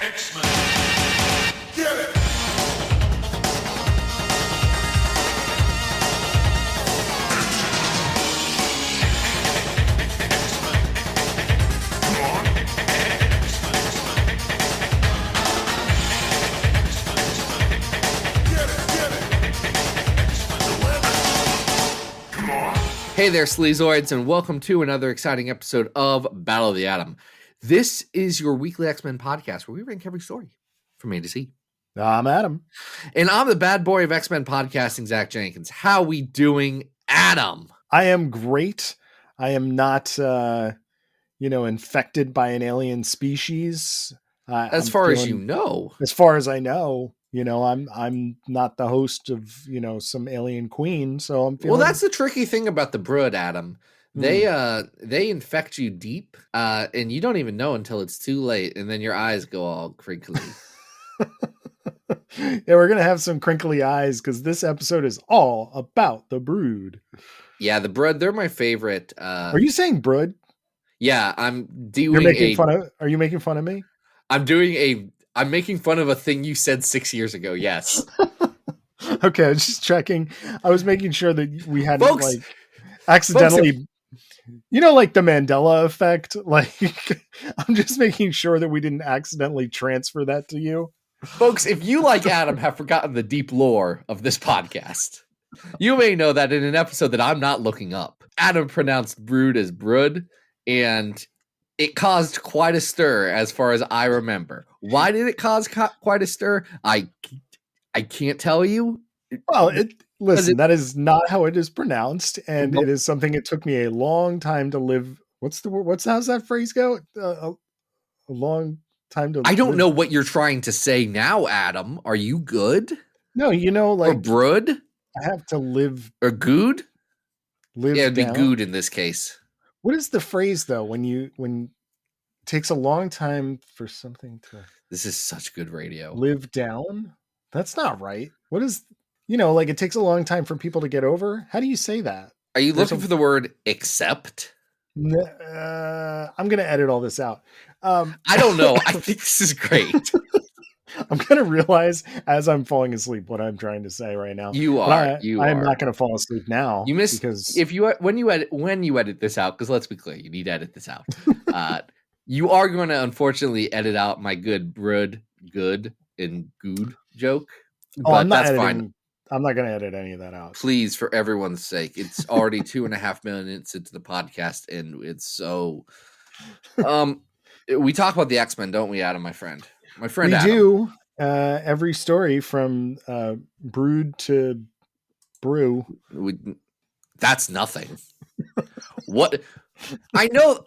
X-Men. Get it! Hey there, Sleazoids, and welcome to another exciting episode of Battle of the Atom. This is your weekly X-Men podcast where we rank every story from A to Z. I'm Adam. And I'm the bad boy of X-Men podcasting, Zach Jenkins. How we doing, Adam? I am great. I am not, infected by an alien species. As far as you know. As far as I know, I'm not the host of, some alien queen. So I'm feeling. Well, that's the tricky thing about the Brood, Adam. They infect you deep, and you don't even know until it's too late, and then your eyes go all crinkly. Yeah, we're gonna have some crinkly eyes because this episode is all about the Brood. Yeah, the Brood, they're my favorite. Are you saying Brood? Yeah, I'm doing. You're making fun of. Are you making fun of me? I'm making fun of a thing you said 6 years ago. Yes. Okay, I was just checking. I was making sure that we hadn't Folks, accidentally, like the Mandela effect. Like, I'm just making sure that we didn't accidentally transfer that to you. Folks, if you, like Adam, have forgotten the deep lore of this podcast, you may know that in an episode that I'm not looking up, Adam pronounced brood as brood, and it caused quite a stir as far as I remember. Why did it cause quite a stir? I can't tell you. Well, that is not how it is pronounced, and it is something it took me a long time to live. What's the word? How's that phrase go? A long time to. I don't know what you're trying to say now, Adam. Are you good? No, or brood. I have to live or good. Live. Yeah, it'd down. be good in this case. What is the phrase though? When it takes a long time for something to. This is such good radio. Live down. That's not right. What is, it takes a long time for people to get over? How do you say that? Are you looking for the word accept? I'm going to edit all this out. I don't know. I think this is great. I'm going to realize as I'm falling asleep what I'm trying to say right now. You are. I'm not going to fall asleep now. You miss because when you edit this out, because let's be clear, you need to edit this out. You are going to unfortunately edit out my good and good joke. Oh, I'm not editing. Fine. I'm not going to edit any of that out. Please, for everyone's sake. It's already 2.5 minutes into the podcast, and it's so. We talk about the X-Men, don't we, Adam, my friend? My friend, we Adam. do. Every story from brood to brew. That's nothing. What? I know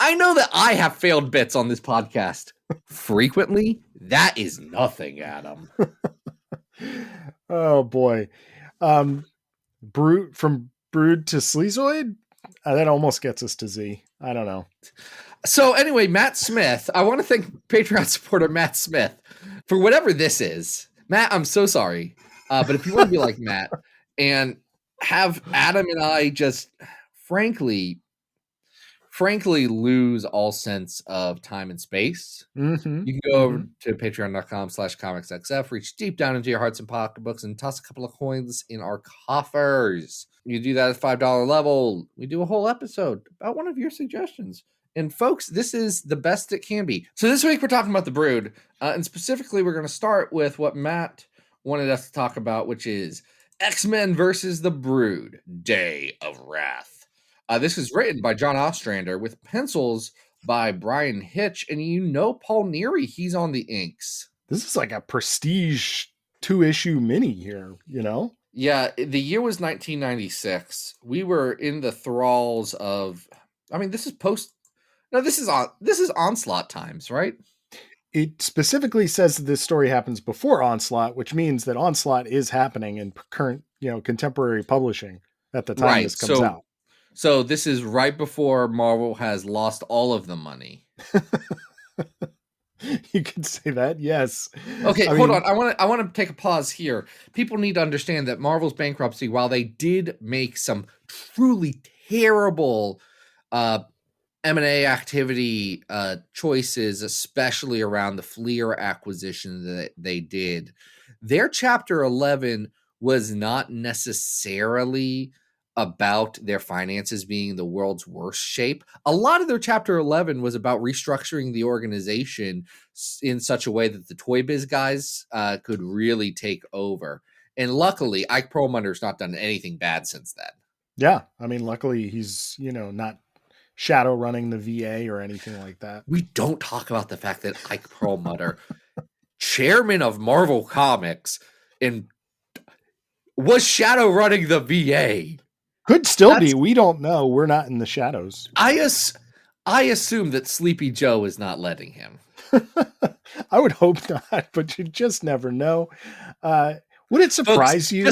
that I have failed bits on this podcast frequently. That is nothing, Adam. Oh boy. From brood to sleazoid? That almost gets us to Z. I don't know. So anyway, Matt Smith, I want to thank Patreon supporter Matt Smith for whatever this is. Matt, I'm so sorry. But if you want to be like Matt and have Adam and I just frankly lose all sense of time and space, you can go over to patreon.com/comicsxf, reach deep down into your hearts and pocketbooks and toss a couple of coins in our coffers. You do that at $5 level. We do a whole episode about one of your suggestions. And folks, this is the best it can be. So this week we're talking about the Brood. And specifically, we're going to start with what Matt wanted us to talk about, which is X-Men versus the Brood, Day of Wrath. This is written by John Ostrander with pencils by Brian Hitch. And Paul Neary, he's on the inks. This is like a prestige 2-issue mini here, Yeah, the year was 1996. We were in the thralls of, this is Onslaught times, right? It specifically says that this story happens before Onslaught, which means that Onslaught is happening in current, contemporary publishing at the time this comes out. So this is right before Marvel has lost all of the money. You can say that, yes. Okay, hold on. I want to take a pause here. People need to understand that Marvel's bankruptcy, while they did make some truly terrible M&A activity choices, especially around the Fleer acquisition that they did. Their Chapter 11 was not necessarily about their finances being the world's worst shape. A lot of their Chapter 11 was about restructuring the organization in such a way that the Toy Biz guys could really take over. And luckily, Ike Perlmutter's not done anything bad since then. Yeah. I mean, luckily he's, not shadow running the VA or anything like that. We don't talk about the fact that Ike Perlmutter, chairman of Marvel Comics, and was shadow running the VA. Could still be. We don't know. We're not in the shadows. I assume that Sleepy Joe is not letting him. I would hope not, but you just never know. Would it surprise you?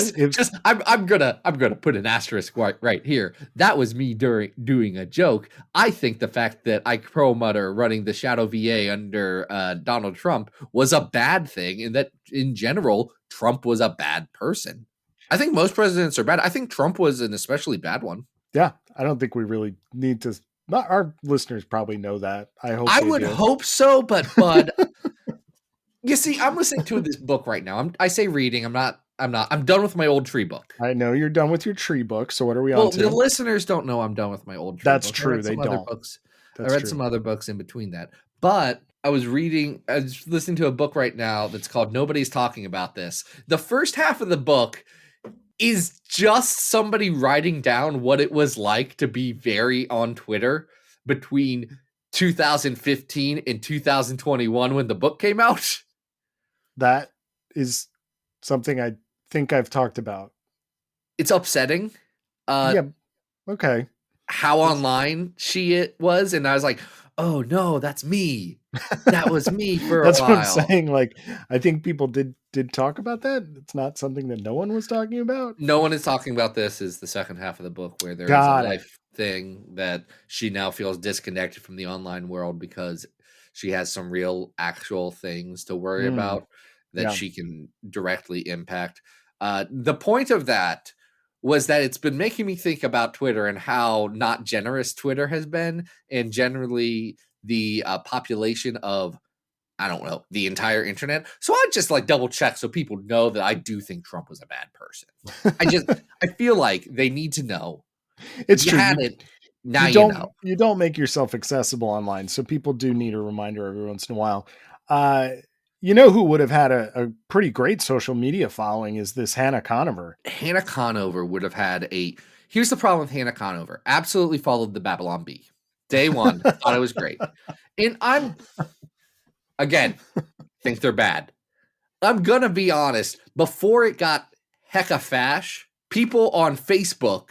I'm gonna put an asterisk right here. That was me doing a joke. I think the fact that Ike Perlmutter running the Shadow VA under Donald Trump was a bad thing, and that in general Trump was a bad person. I think most presidents are bad. I think Trump was an especially bad one. Yeah, I don't think we really need to. Our listeners probably know that. I would hope so, but Bud, you see, I'm listening to this book right now. I say reading. I'm not. I'm done with my old tree book. I know you're done with your tree book. So what are we on to? The listeners don't know I'm done with my old tree That's book. true. They don't. I read some other books in between that, but I was listening to a book right now that's called Nobody's Talking About This. The first half of the book is just somebody writing down what it was like to be very on Twitter between 2015 and 2021 when the book came out. That is something I think I've talked about. It's upsetting. Yeah. Okay. How online she was, and I was like, oh no, that's me. That was me for a while. That's what I'm saying. Like, I think people did talk about that. It's not something that no one was talking about. No one is talking about this. Is the second half of the book where there is a life thing that she now feels disconnected from the online world because she has some real actual things to worry about that she can directly impact. The point of that was that it's been making me think about Twitter and how not generous Twitter has been, and generally the population of, I don't know, the entire internet. So I just double check so people know that I do think Trump was a bad person. I feel like they need to know. It's true. Now you know. You don't make yourself accessible online, so people do need a reminder every once in a while. You know who would have had a pretty great social media following is this Hannah Conover. Hannah Conover would have had here's the problem with Hannah Conover. Absolutely followed the Babylon Bee. Day one, thought it was great. And again, think they're bad. I'm going to be honest. Before it got hecka fash, people on Facebook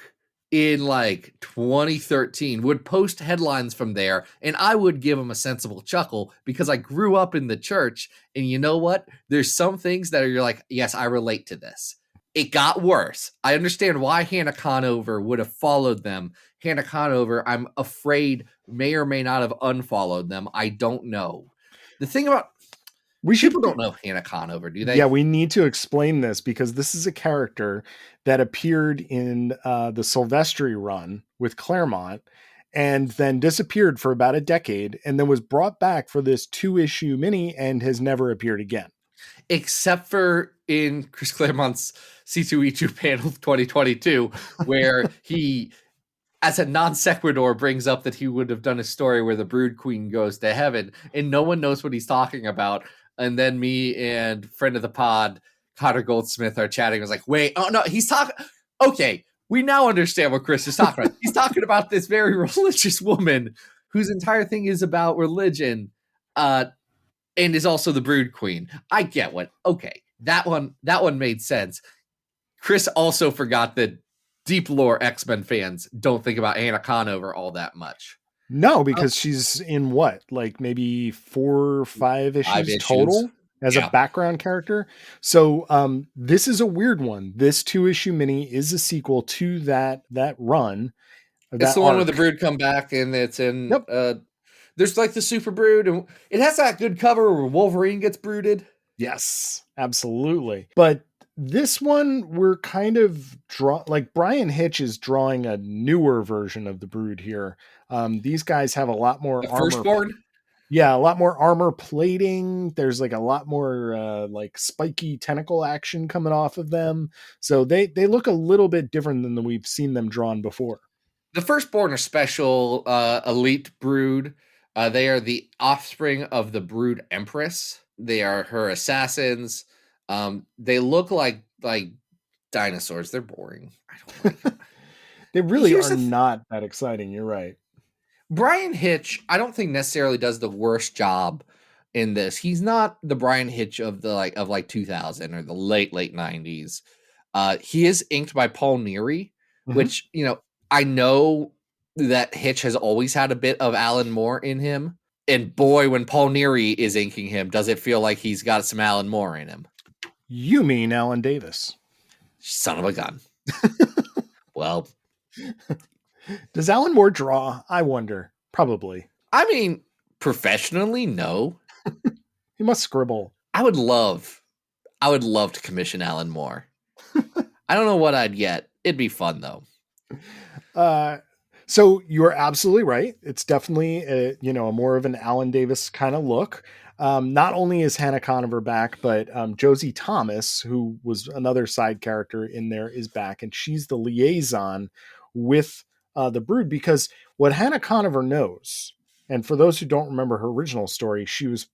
in 2013 would post headlines from there, and I would give them a sensible chuckle because I grew up in the church, and you know what? There's some things that you're like, yes, I relate to this. It got worse. I understand why Hannah Conover would have followed them. Hannah Conover, I'm afraid, may or may not have unfollowed them. I don't know. The thing about people don't know Hannah Conover, do they? Yeah, we need to explain this because this is a character that appeared in the Silvestri run with Claremont and then disappeared for about a decade and then was brought back for this 2-issue mini and has never appeared again. Except for in Chris Claremont's C2E2 panel of 2022, where he, as a non sequitur, brings up that he would have done a story where the Brood Queen goes to heaven, and no one knows what he's talking about. And then me and friend of the pod, Connor Goldsmith, are chatting. I was like, wait, oh no, he's talking. Okay, we now understand what Chris is talking about. He's talking about this very religious woman whose entire thing is about religion. And is also the Brood Queen. I get what. Okay, that one made sense. Chris also forgot that deep lore X-Men fans don't think about Hannah Conover all that much. No, because she's in what, maybe 4 or 5 issues total as a background character. So this is a weird one. This 2-issue mini is a sequel to that run. It's the one where the Brood come back and it's in. Yep. There's the Super Brood, and it has that good cover where Wolverine gets brooded. Yes, absolutely. But This one, we're kind of like Brian Hitch is drawing a newer version of the Brood here. These guys have a lot more The armor. firstborn? Yeah, a lot more armor plating. There's like a lot more like spiky tentacle action coming off of them. So they look a little bit different than we've seen them drawn before. The firstborn are special elite brood. They are the offspring of the Brood Empress. They are her assassins. They look like dinosaurs. They're boring. I don't like them. They really are not that exciting. You're right. Brian Hitch, I don't think necessarily does the worst job in this. He's not the Brian Hitch of the 2000 or the late 90s. He is inked by Paul Neary, which, I know that Hitch has always had a bit of Alan Moore in him. And boy, when Paul Neary is inking him, does it feel like he's got some Alan Moore in him. You mean Alan Davis? Son of a gun. Well, does Alan Moore draw? I wonder. Probably. I mean, professionally, no. He must scribble. I would love to commission Alan Moore. I don't know what I'd get. It'd be fun though. So you're absolutely right. It's definitely a more of an Alan Davis kind of look. Not only is Hannah Conover back, but Josie Thomas, who was another side character in there, is back, and she's the liaison with the Brood, because what Hannah Conover knows, and for those who don't remember her original story, she was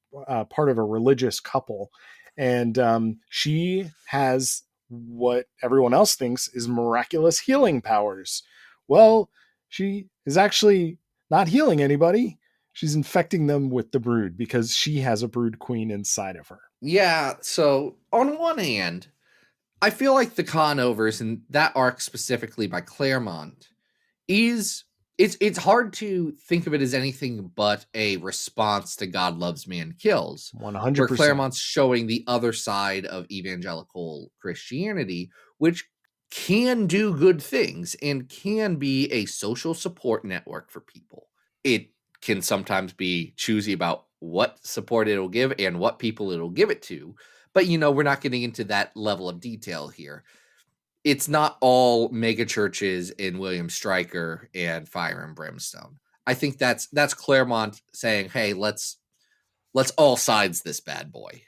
part of a religious couple, and she has what everyone else thinks is miraculous healing powers. Well, she is actually not healing anybody. She's infecting them with the Brood because she has a Brood Queen inside of her. Yeah, so on one hand, I feel like the Conovers and that arc specifically by Claremont it's hard to think of it as anything but a response to God Loves Man Kills. 100%. Where Claremont's showing the other side of evangelical Christianity, which can do good things and can be a social support network for people. It can sometimes be choosy about what support it'll give and what people it'll give it to. But, we're not getting into that level of detail here. It's not all mega churches in William Stryker and Fire and Brimstone. I think that's Claremont saying, hey, let's all sides this bad boy.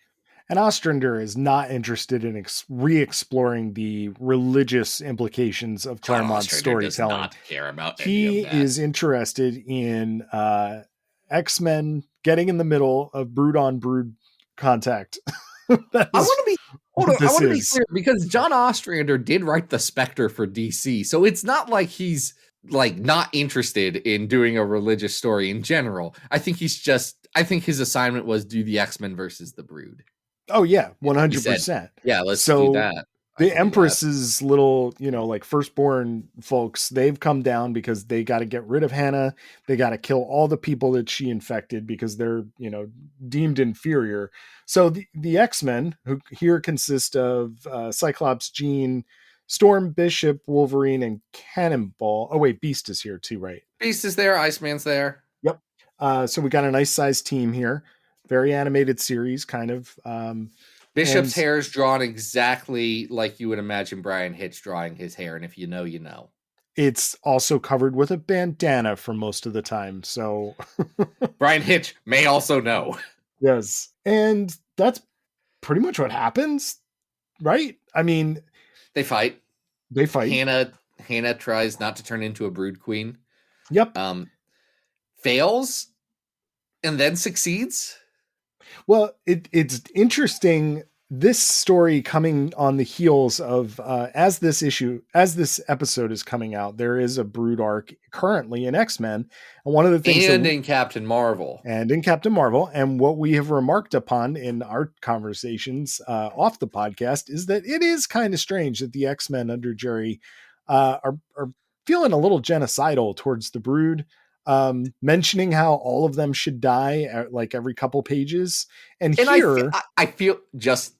And Ostrander is not interested in re-exploring the religious implications of Claremont's storytelling. Does not care about he any of that. is interested in X-Men getting in the middle of Brood on Brood contact. I want to be clear, because John Ostrander did write the Spectre for DC, so it's not like he's not interested in doing a religious story in general. I think his assignment was do the X-Men versus the Brood. Oh yeah, 100%. Yeah, let's do that. The Empress's little, firstborn folks, they've come down because they got to get rid of Hannah. They got to kill all the people that she infected because they're, deemed inferior. So the X-Men, who here consist of Cyclops, Jean, Storm, Bishop, Wolverine, and Cannonball. Oh wait, Beast is here too, right? Beast is there. Iceman's there. Yep. So we got a nice sized team here. Very animated series, kind of. Bishop's hair is drawn exactly like you would imagine Brian Hitch drawing his hair, and if you know, you know. It's also covered with a bandana for most of the time, so... Brian Hitch may also know. Yes, and that's pretty much what happens, right? I mean... They fight. Hannah tries not to turn into a Brood Queen. Yep. Fails, and then succeeds. Well, it's interesting, this story coming on the heels of, as this episode is coming out, there is a Brood arc currently in X-Men. And one of the things... in Captain Marvel. And what we have remarked upon in our conversations off the podcast is that it is kind of strange that the X-Men under Jerry are feeling a little genocidal towards the Brood. Mentioning how all of them should die at, every couple pages. And here I feel just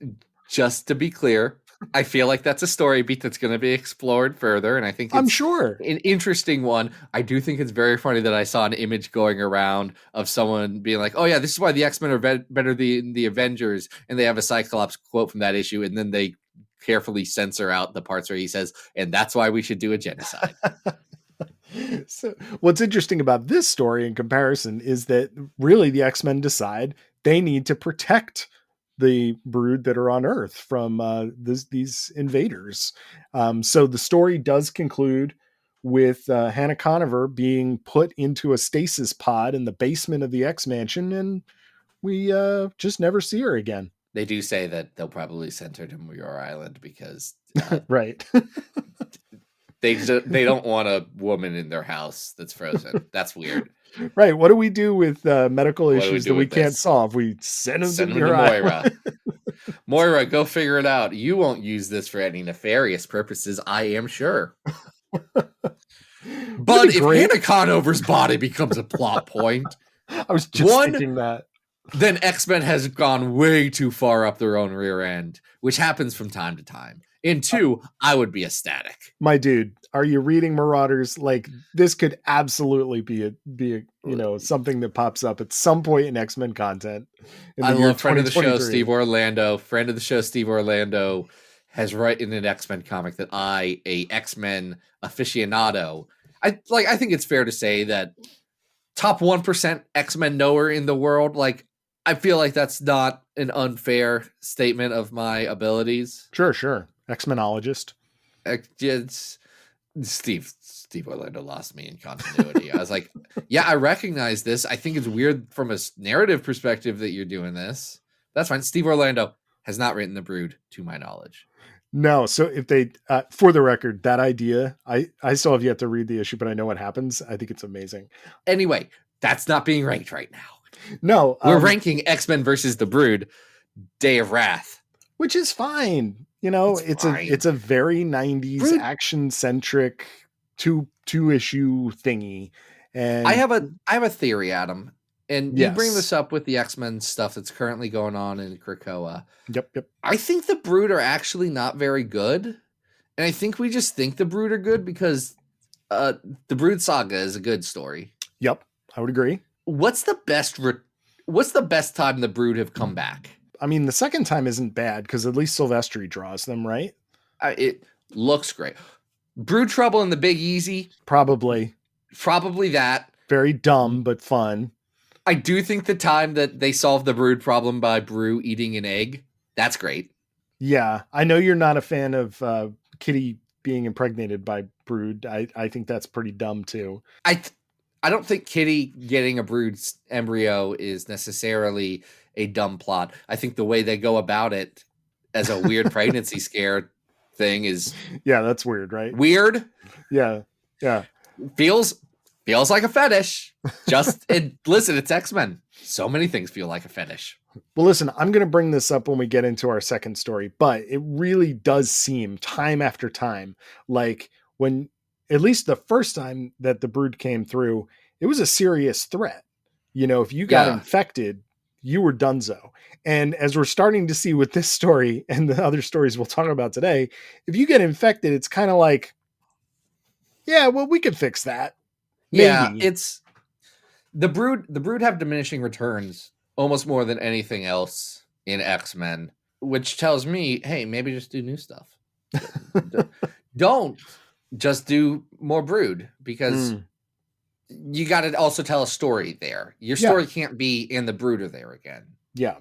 to be clear, I feel like that's a story beat that's going to be explored further. And I think I'm sure an interesting one. I do think it's very funny that I saw an image going around of someone being like, oh yeah, this is why the X-Men are better than the Avengers. And they have a Cyclops quote from that issue. And then they carefully censor out the parts where he says, and that's why we should do a genocide. So what's interesting about this story in comparison is that really the X-Men decide they need to protect the brood that are on Earth from these invaders. So the story does conclude with Hannah Conover being put into a stasis pod in the basement of the X-Mansion, and we just never see her again. They do say that they'll probably send her to Muir Island because right. they don't want a woman in their house that's frozen. That's weird. Right. What do we do with medical issues that we can't solve? We send them to Moira. Moira, go figure it out. You won't use this for any nefarious purposes, I am sure. But if Hannah Conover's body becomes a plot point, I was just thinking that. Then X-Men has gone way too far up their own rear end, which happens from time to time. In 2, I would be ecstatic. My dude, are you reading Marauders? Like, this could absolutely be a something that pops up at some point in X-Men content. I love friend of the show, Steve Orlando. Friend of the show, Steve Orlando, has written an X-Men comic that a X-Men aficionado, I think it's fair to say that top 1% X-Men knower in the world, like, I feel like that's not an unfair statement of my abilities. Sure. X-Menologist. Steve Orlando lost me in continuity. I was like, yeah, I recognize this. I think it's weird from a narrative perspective that you're doing this. That's fine. Steve Orlando has not written The Brood, to my knowledge. No. So if they, for the record, that idea, I still have yet to read the issue, but I know what happens. I think it's amazing. Anyway, that's not being ranked right now. No. We're ranking X-Men versus The Brood, Day of Wrath. Which is fine. You know, it's a very 90s action centric two issue thingy. And I have a theory, Adam. And you bring this up with the X-Men stuff that's currently going on in Krakoa. Yep. I think the Brood are actually not very good. And I think we just think the Brood are good because the Brood saga is a good story. Yep, I would agree. What's the best time the Brood have come back? I mean, the second time isn't bad because at least Silvestri draws them, right? It looks great. Brood Trouble in the Big Easy? Probably that. Very dumb, but fun. I do think the time that they solved the Brood problem by Brew eating an egg, that's great. Yeah, I know you're not a fan of Kitty being impregnated by Brood. I think that's pretty dumb too. I don't think Kitty getting a Brood embryo is necessarily a dumb plot. I think the way they go about it as a weird pregnancy scare thing is... Yeah, that's weird, right? Weird. Yeah. Feels like a fetish. Listen, it's X-Men. So many things feel like a fetish. Well, listen, I'm going to bring this up when we get into our second story, but it really does seem time after time like when, at least the first time that the Brood came through, it was a serious threat. You know, if you got infected, you were donezo. And as we're starting to see with this story and the other stories we'll talk about today, if you get infected, it's kind of like, yeah, well, we could fix that. Maybe. Yeah, it's the Brood have diminishing returns almost more than anything else in X-Men, which tells me, hey, maybe just do new stuff. Don't just do more Brood, because you got to also tell a story there. Your story can't be in the Brood are there again. Yeah,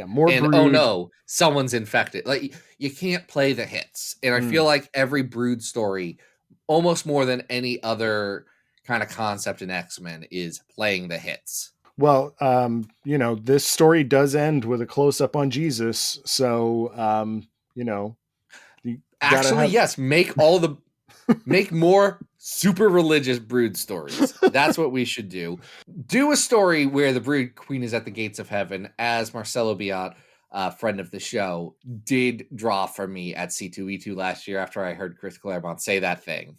more and Brood. Oh no, someone's infected. Like, you can't play the hits. And I feel like every Brood story, almost more than any other kind of concept in X-Men, is playing the hits. Well, this story does end with a close-up on Jesus. So, yes, make more super religious Brood stories. That's what we should do. Do a story where the Brood Queen is at the gates of heaven, as Marcelo Biot, friend of the show, did draw for me at C2E2 last year after I heard Chris Claremont say that thing.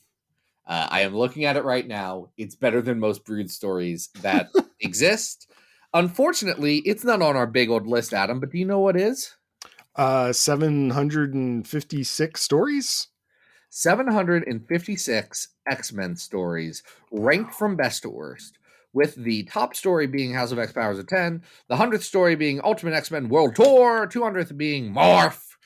I am looking at it right now. It's better than most Brood stories that exist. Unfortunately, it's not on our big old list, Adam, but do you know what is? 756 stories? 756 X-Men stories, ranked from best to worst, with the top story being House of X Powers of 10, the 100th story being Ultimate X-Men World Tour, 200th being Morph,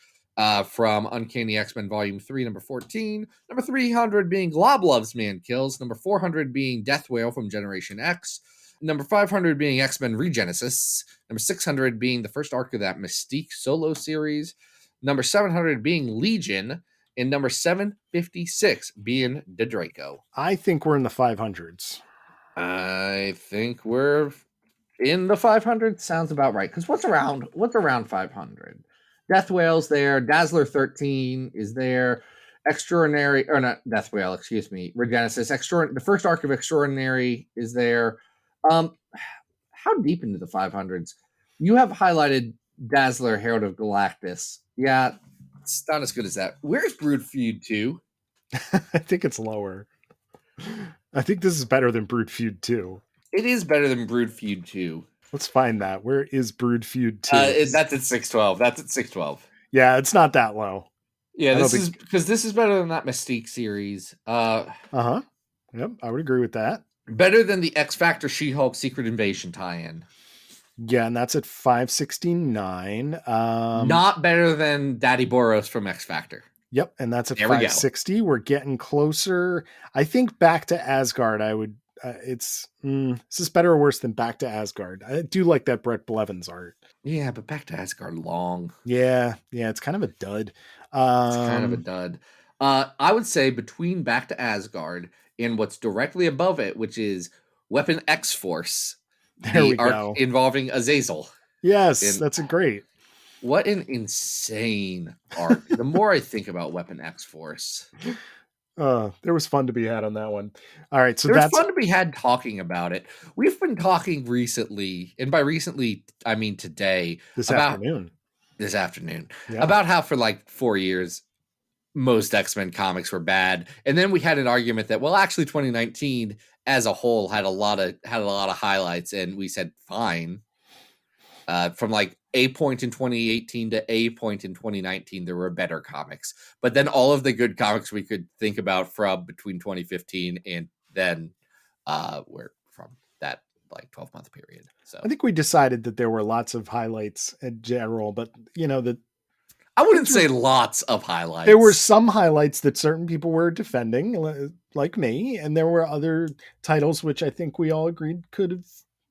from Uncanny X-Men Volume 3, number 14. Number 300 being Glob Loves Man Kills. Number 400 being Death Whale from Generation X. Number 500 being X-Men Regenesis. Number 600 being the first arc of that Mystique solo series. Number 700 being Legion. And number 756 being the Draco. I think we're in the 500s. I think we're in the 500. Sounds about right. Because what's around 500? Death Whale's there. Dazzler 13 is there. Extraordinary, or not Death Whale, excuse me. Regenesis. The first arc of Extraordinary is there. How deep into the 500s? You have highlighted Dazzler, Herald of Galactus. Yeah, it's not as good as that. Where's Brood Feud 2? I think it's lower. I think this is better than Brood Feud 2. It is better than Brood Feud 2. Let's find that. Where is Brood Feud 2? That's at 612. Yeah, it's not that low. Yeah, this is better than that Mystique series. Yep, I would agree with that. Better than the X Factor She-Hulk Secret Invasion tie-in. Yeah, and that's at 569. Not better than Daddy Boros from X Factor. Yep, and that's at 560. We're getting closer. I think Back to Asgard, I would... is this better or worse than Back to Asgard? I do like that Brett Blevins art. Yeah, but Back to Asgard long. Yeah, it's kind of a dud. I would say between Back to Asgard and what's directly above it, which is Weapon X Force, the arc involving Azazel. Yes, that's a great. What an insane arc. The more I think about Weapon X Force. There was fun to be had on that one. All right, so there's fun to be had talking about it. We've been talking recently, and by recently I mean today, this afternoon, about how for like 4 years most X-Men comics were bad, and then we had an argument that actually 2019 as a whole had a lot of highlights, and we said fine. From like a point in 2018 to a point in 2019, there were better comics. But then all of the good comics we could think about from between 2015 and then were from that like 12-month period. So I think we decided that there were lots of highlights in general, but I wouldn't say lots of highlights. There were some highlights that certain people were defending, like me, and there were other titles which I think we all agreed could have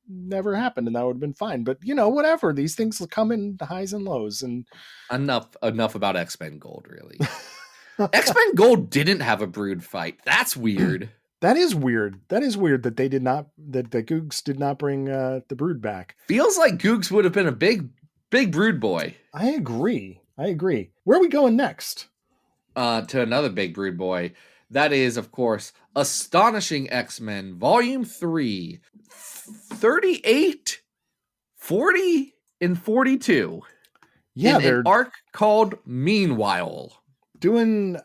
never happened, and that would have been fine. But whatever, these things come in the highs and lows. And enough about X-Men Gold, really. X-Men Gold didn't have a Brood fight. That's weird. That is weird that they did not, that Googs did not bring the Brood back. Feels like Googs would have been a big Brood boy. I agree. Where are we going next? To another big Brood boy. That is, of course, Astonishing X-Men Volume 3, 38, 40, and 42. Yeah, they're an arc called Meanwhile. Doing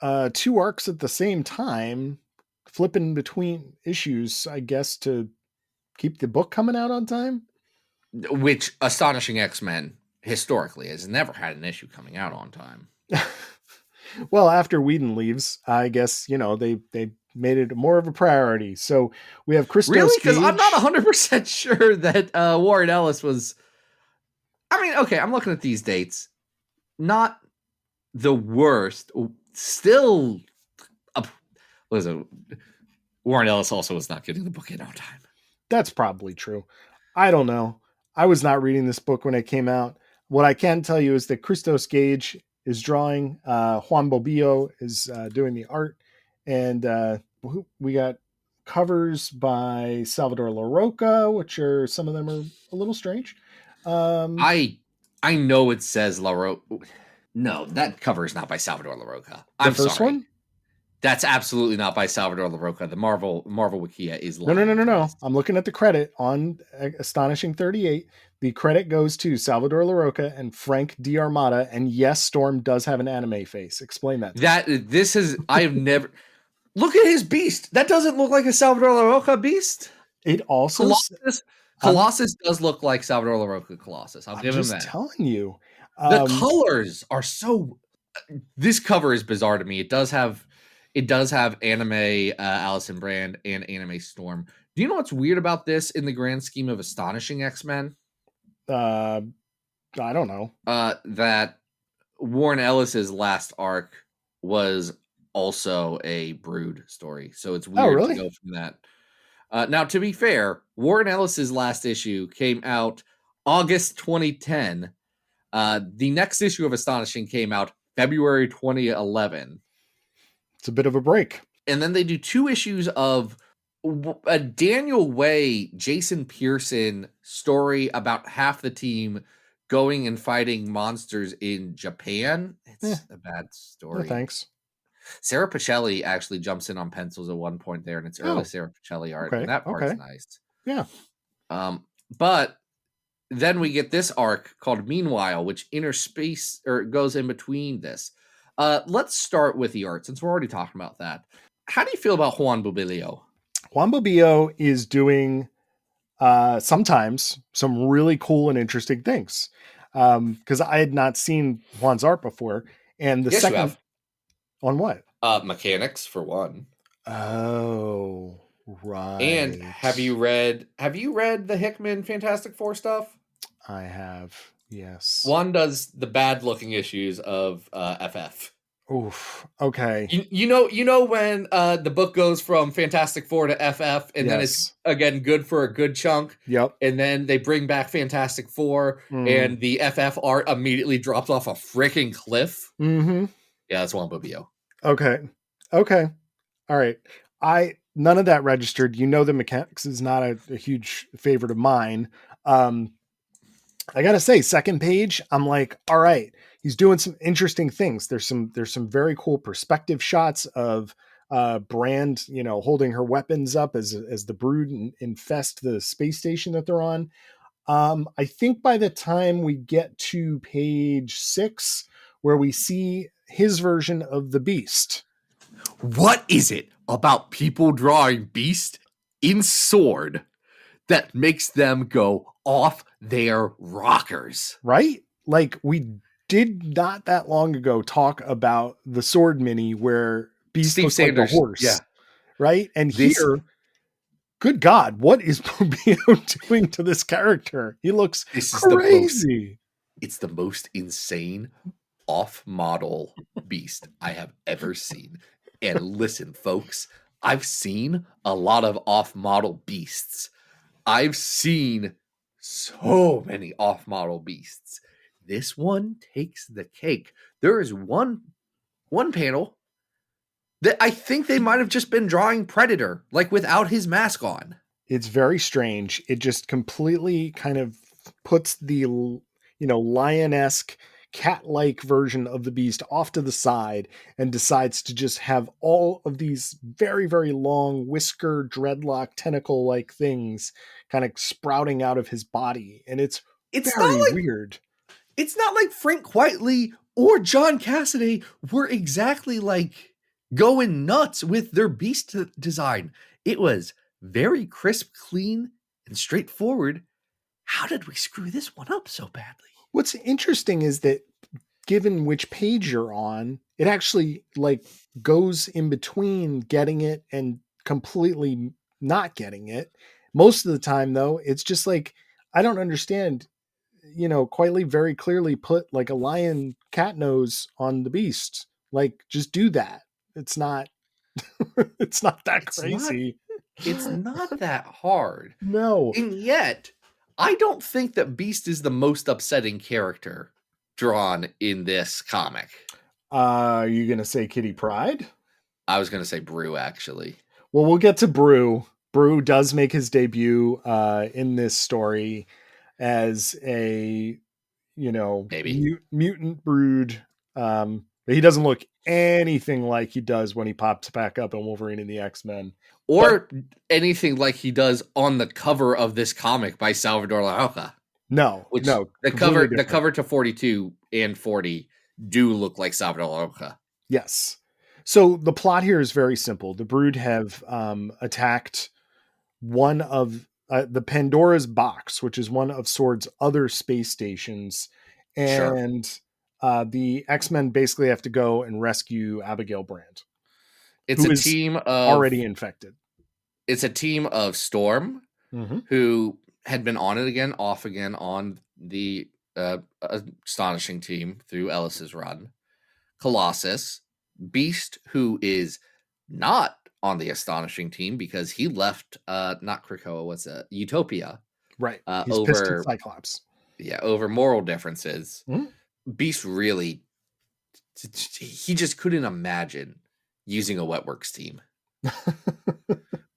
2 arcs at the same time, flipping between issues, I guess, to keep the book coming out on time. Which Astonishing X-Men historically has never had an issue coming out on time. Well, after Whedon leaves, I guess, they made it more of a priority. So we have Christos Really? Because Gage. I'm not 100% sure that Warren Ellis was... I mean, okay, I'm looking at these dates. Not the worst. Still... Listen, Warren Ellis also was not getting the book in on time. That's probably true. I don't know. I was not reading this book when it came out. What I can tell you is that Christos Gage is drawing. Juan Bobillo is doing the art. And we got covers by Salvador LaRocca, which are, some of them are a little strange. I know it says LaRocca. No, that cover is not by Salvador LaRocca. The first one? That's absolutely not by Salvador LaRocca. The Marvel Wikia is No. I'm looking at the credit on Astonishing 38. The credit goes to Salvador LaRocca and Frank D'Armata. And yes, Storm does have an anime face. Explain that. I have never... Look at his beast. That doesn't look like a Salvador LaRocca beast. It also... Colossus does look like Salvador LaRocca Colossus. I'll give him that. I'm just telling you. The colors are so... This cover is bizarre to me. It does have anime Allison Brand and anime Storm. Do you know what's weird about this in the grand scheme of Astonishing X-Men? I don't know. That Warren Ellis's last arc was also a Brood story, so it's weird to really? go from that. Now, to be fair, Warren Ellis's last issue came out August 2010. The next issue of Astonishing came out February 2011. It's a bit of a break. And then they do 2 issues of a Daniel Way, Jason Pearson story about half the team going and fighting monsters in Japan. It's a bad story. No, thanks. Sarah Pacelli actually jumps in on pencils at one point there, and it's early Sarah Pacelli art, and that part's nice. Yeah. But then we get this arc called Meanwhile, which interspace or goes in between this. Let's start with the art, since we're already talking about that. How do you feel about Juan Bobilio? Juan Bobilio is doing sometimes some really cool and interesting things. Because I had not seen Juan's art before. And the second... You have. On what? Mechanics, for one. Oh, right. And have you read the Hickman Fantastic Four stuff? I have, yes. Juan does the bad looking issues of FF. Oof. Okay. You know when the book goes from Fantastic Four to FF, and then it's again good for a good chunk. Yep. And then they bring back Fantastic Four, and the FF art immediately drops off a freaking cliff. Mm-hmm. Yeah, that's Juan Bobilio. Okay. All right. None of that registered. You know, the mechanics is not a huge favorite of mine. I gotta say, second page, I'm like, all right, he's doing some interesting things. There's some very cool perspective shots of Brand, holding her weapons up as the Brood infest the space station that they're on. I think by the time we get to page 6, where we see his version of the Beast. What is it about people drawing Beast in Sword that makes them go off their rockers? Right? Like, we did not that long ago talk about the Sword mini where Beast looks like a horse. Yeah. Right? And here, good God, what is Bobilio doing to this character? He looks crazy. It's the most insane off-model Beast I have ever seen. And listen, folks, I've seen a lot of off-model Beasts. I've seen so many off-model Beasts. This one takes the cake. There is one panel that I think they might have just been drawing Predator, like without his mask on. It's very strange. It just completely kind of puts the, lion-esque, cat-like version of the Beast off to the side and decides to just have all of these very, very long whisker, dreadlock, tentacle-like things kind of sprouting out of his body. And it's very weird. It's not like Frank Whiteley or John Cassaday were exactly like going nuts with their Beast design. It was very crisp, clean, and straightforward. How did we screw this one up so badly? What's interesting is that given which page you're on, it actually goes in between getting it and completely not getting it. Most of the time though, it's just like, I don't understand, Quietly very clearly put like a lion cat nose on the Beast. Like, just do that. It's not, it's not that crazy. It's not that hard. No. And yet, I don't think that Beast is the most upsetting character drawn in this comic. Are you going to say Kitty Pryde? I was going to say Brew, actually. Well, we'll get to Brew. Brew does make his debut in this story as a, mutant Brood. But he doesn't look anything like he does when he pops back up in Wolverine and the X-Men. Or anything like he does on the cover of this comic by Salvador Larroca. No. The cover to 42 and 40 do look like Salvador Larroca. Yes. So the plot here is very simple. The Brood have attacked one of the Pandora's Box, which is one of Sword's other space stations. And the X-Men basically have to go and rescue Abigail Brand. It's a team of already infected. It's a team of Storm, who had been on it again, off again on the Astonishing team through Ellis's run. Colossus, Beast, who is not on the Astonishing team because he left not Krakoa, what's it? Utopia. Right. He's pissed at Over Cyclops. Yeah, over moral differences. Mm-hmm. Beast really he just couldn't imagine using a Wetworks team.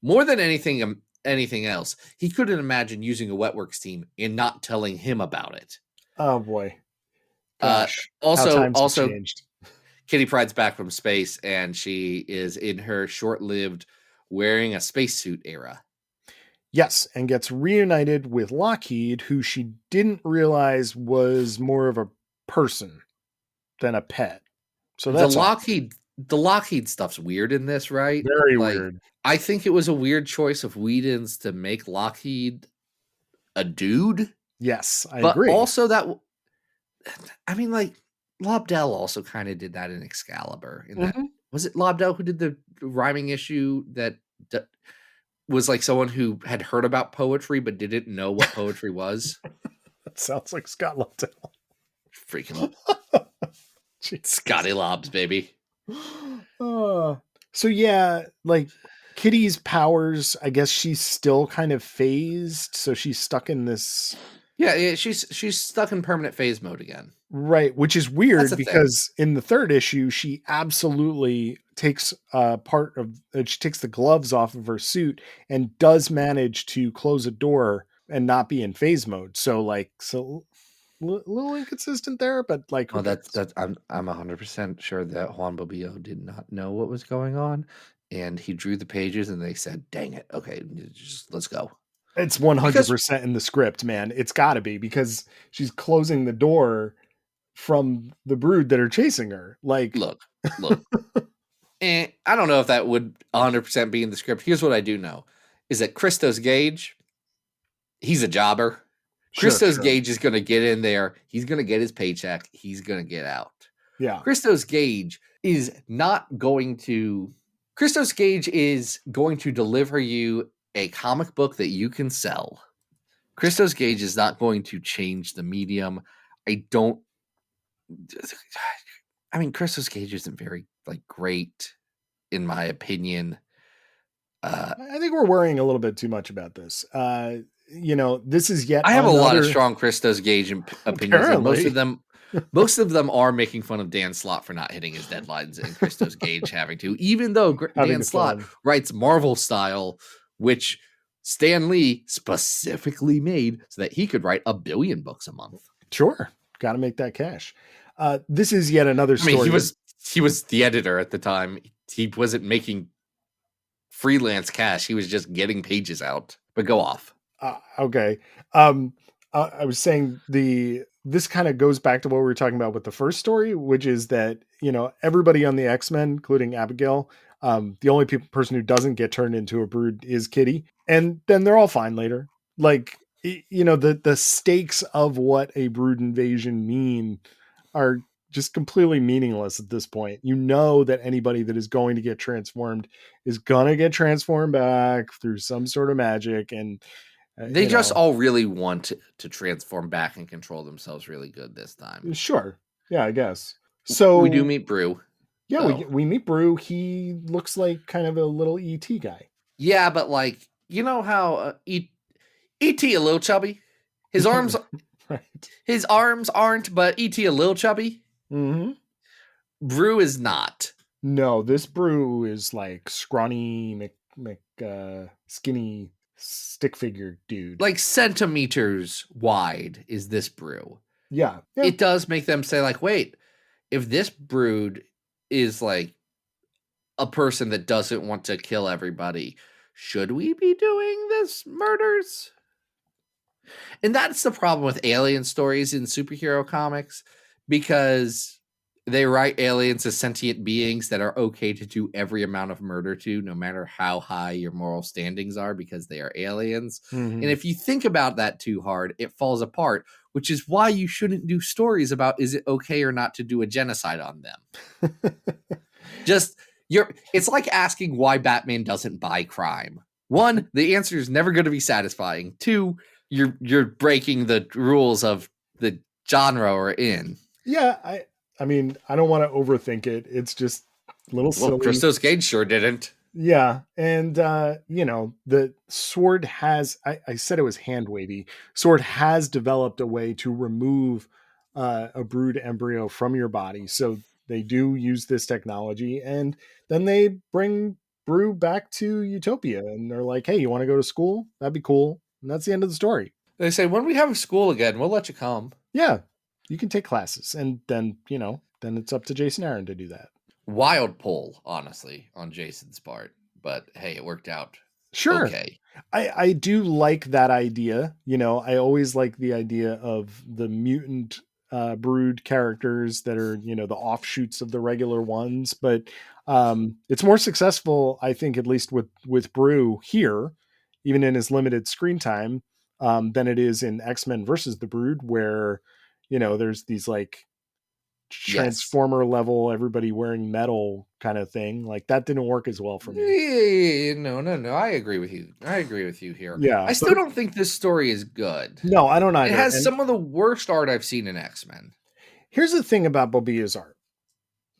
More than anything else, he couldn't imagine using a Wetworks team and not telling him about it. Oh boy. Gosh. Also changed. Kitty Pryde's back from space, and she is in her short-lived wearing a spacesuit era. Yes, and gets reunited with Lockheed, who she didn't realize was more of a person than a pet. So that's the Lockheed stuff's weird in this, right? Very weird. I think it was a weird choice of Whedon's to make Lockheed a dude. Yes, I agree. But also Lobdell also kind of did that in Excalibur. Was it Lobdell who did the rhyming issue that was like someone who had heard about poetry but didn't know what poetry was? That sounds like Scott Lobdell. Freaking Scotty Lobs, baby. So yeah, like Kitty's powers, I guess she's still kind of phased, so she's stuck in this. Yeah, she's stuck in permanent phase mode again. Right, which is weird because in the third issue, she absolutely takes she takes the gloves off of her suit and does manage to close a door and not be in phase mode. So little inconsistent there, but like, I'm 100% sure that Juan Bobillo did not know what was going on, and he drew the pages, and they said, "Dang it, okay, just let's go." It's 100% in the script, man. It's got to be because she's closing the door from the brood that are chasing her. Like, look. And I don't know if that would 100% be in the script. Here's what I do know: is that Christos Gage, he's a jobber. Christos Gage is going to get in there. He's going to get his paycheck. He's going to get out. Yeah. Christos Gage is going to deliver you a comic book that you can sell. Christos Gage is not going to change the medium. Christos Gage isn't very great in my opinion. I think we're worrying a little bit too much about this. This is yet. I have a lot of strong Christos Gage opinions. And most of them are making fun of Dan Slott for not hitting his deadlines, and Christos Gage having to. Even though Dan Slott writes Marvel style, which Stan Lee specifically made so that he could write 1 billion books a month. Sure, got to make that cash. This is yet another story. He was the editor at the time. He wasn't making freelance cash. He was just getting pages out. But go off. Okay. I was saying this kind of goes back to what we were talking about with the first story, which is that, everybody on the X-Men, including Abigail, the only person who doesn't get turned into a brood is Kitty. And then they're all fine later. Like, the stakes of what a brood invasion mean are just completely meaningless at this point. That anybody that is going to get transformed is going to get transformed back through some sort of magic. And they just all really want to transform back and control themselves really good this time. Sure. Yeah, I guess. So we do meet Brew. Yeah, we meet Brew. He looks like kind of a little ET guy. Yeah, but how E.T. a little chubby? His arms right. His arms aren't, but E.T. a little chubby? Mm-hmm. Brew is not. No, this Brew is like scrawny, skinny stick figure dude. Like centimeters wide is this Brew. Yeah. It does make them say wait, if this brood is a person that doesn't want to kill everybody, should we be doing this murders? And that's the problem with alien stories in superhero comics, because they write aliens as sentient beings that are okay to do every amount of murder to, no matter how high your moral standings are, because they are aliens. Mm-hmm. And if you think about that too hard, it falls apart, which is why you shouldn't do stories about is it okay or not to do a genocide on them. It's like asking why Batman doesn't buy crime. 1, the answer is never going to be satisfying. 2, you're breaking the rules of the genre we're in. Yeah, I mean, I don't want to overthink it. It's just a little Well, silly. Christos Gage sure didn't. Yeah, and the sword has I said it was hand wavy. Sword has developed a way to remove a brood embryo from your body. So they do use this technology, and then they bring Brew back to Utopia, and they're like, "Hey, you want to go to school? That'd be cool." And that's the end of the story. They say, when we have school again, we'll let you come. Yeah, you can take classes, and then then it's up to Jason Aaron to do that. Wild pull, honestly, on Jason's part. But hey, it worked out. Sure. Okay. I do like that idea. I always like the idea of the mutant brood characters that are, the offshoots of the regular ones. But it's more successful, I think, at least with Brew here, even in his limited screen time, than it is in X-Men versus the Brood, where, there's these like Transformer level, everybody wearing metal kind of thing. Like that didn't work as well for me. No. I agree with you. Here. Yeah, I still don't think this story is good. No, I don't either. It has some of the worst art I've seen in X-Men. Here's the thing about Bobia's art.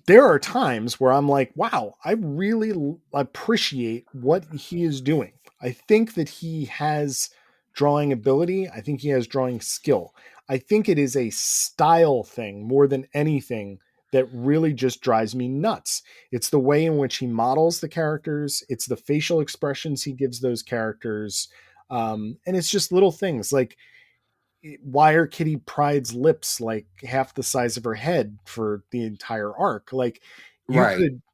There are times where I'm like, wow, I really appreciate what he is doing. I think that he has drawing ability. I think he has drawing skill. I think it is a style thing more than anything that really just drives me nuts. It's the way in which he models the characters. It's the facial expressions he gives those characters. And it's just little things like, why are Kitty Pryde's lips like half the size of her head for the entire arc? Like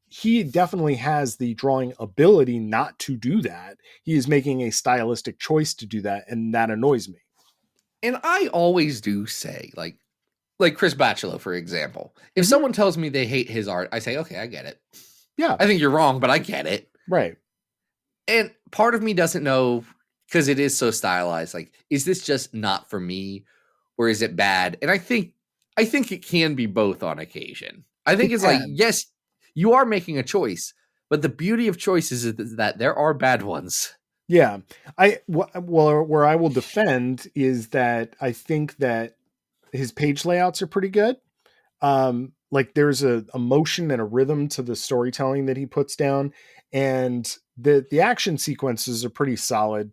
he definitely has the drawing ability not to do that. He is making a stylistic choice to do that, and that annoys me. And I always do say, like Chris Bachalo, for example, if someone tells me they hate his art, I say, okay, I get it. Yeah. I think you're wrong, but I get it. Right. And part of me doesn't know, because it is so stylized, like, is this just not for me, or is it bad? And I think it can be both on occasion. I think it's like, yes, you are making a choice, but the beauty of choices is that there are bad ones. Yeah. Where I will defend is that I think that his page layouts are pretty good. Like there's a motion and a rhythm to the storytelling that he puts down, and the action sequences are pretty solid.